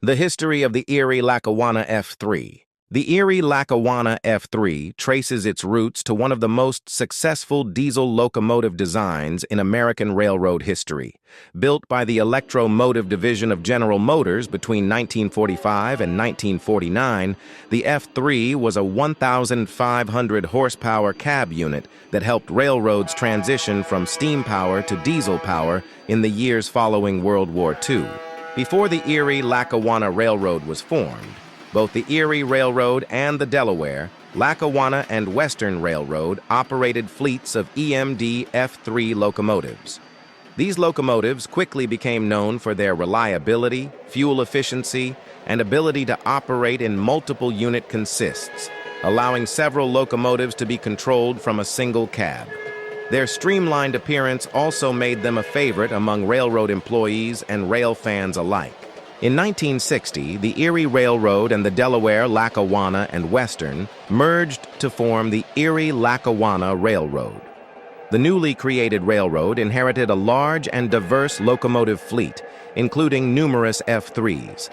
The history of the ERIE LACKAWANNA F3. The ERIE LACKAWANNA F3 traces its roots to one of the most successful diesel locomotive designs in American railroad history. Built by the Electromotive Division of General Motors between 1945 and 1949, the F3 was a 1,500 horsepower cab unit that helped railroads transition from steam power to diesel power in the years following World War II. Before the ERIE Lackawanna Railroad was formed, both the Erie Railroad and the Delaware, Lackawanna and Western Railroad operated fleets of EMD F3 locomotives. These locomotives quickly became known for their reliability, fuel efficiency, and ability to operate in multiple unit consists, allowing several locomotives to be controlled from a single cab. Their streamlined appearance also made them a favorite among railroad employees and rail fans alike. In 1960, the Erie Railroad and the Delaware, Lackawanna, and Western merged to form the Erie Lackawanna Railroad. The newly created railroad inherited a large and diverse locomotive fleet, including numerous F3s.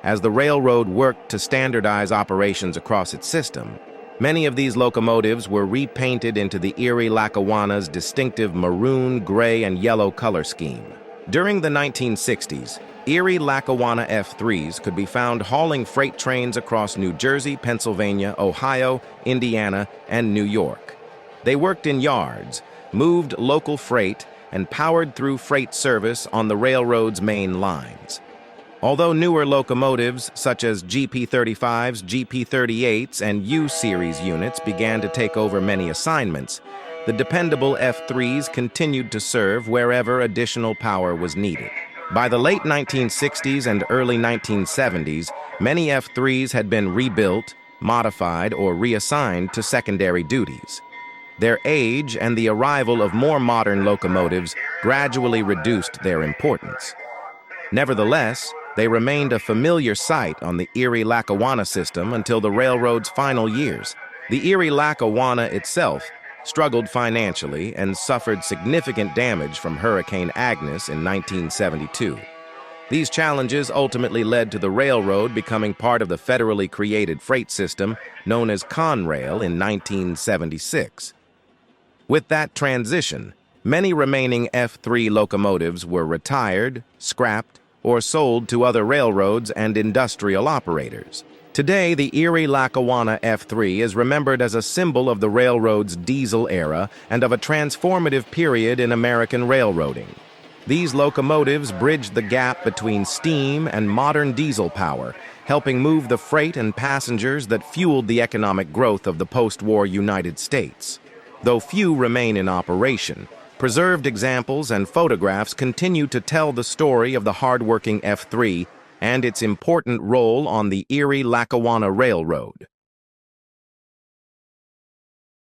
As the railroad worked to standardize operations across its system, many of these locomotives were repainted into the Erie Lackawanna's distinctive maroon, gray, and yellow color scheme. During the 1960s, Erie Lackawanna F3s could be found hauling freight trains across New Jersey, Pennsylvania, Ohio, Indiana, and New York. They worked in yards, moved local freight, and powered through freight service on the railroad's main lines. Although newer locomotives, such as GP35s, GP38s, and U-Series units began to take over many assignments, the dependable F3s continued to serve wherever additional power was needed. By the late 1960s and early 1970s, many F3s had been rebuilt, modified, or reassigned to secondary duties. Their age and the arrival of more modern locomotives gradually reduced their importance. Nevertheless, they remained a familiar sight on the Erie Lackawanna system until the railroad's final years. The Erie Lackawanna itself struggled financially and suffered significant damage from Hurricane Agnes in 1972. These challenges ultimately led to the railroad becoming part of the federally created freight system known as Conrail in 1976. With that transition, many remaining F3 locomotives were retired, scrapped, or sold to other railroads and industrial operators. Today, the Erie Lackawanna F3 is remembered as a symbol of the railroad's diesel era and of a transformative period in American railroading. These locomotives bridged the gap between steam and modern diesel power, helping move the freight and passengers that fueled the economic growth of the post-war United States. Though few remain in operation, preserved examples and photographs continue to tell the story of the hardworking F3 and its important role on the Erie Lackawanna Railroad.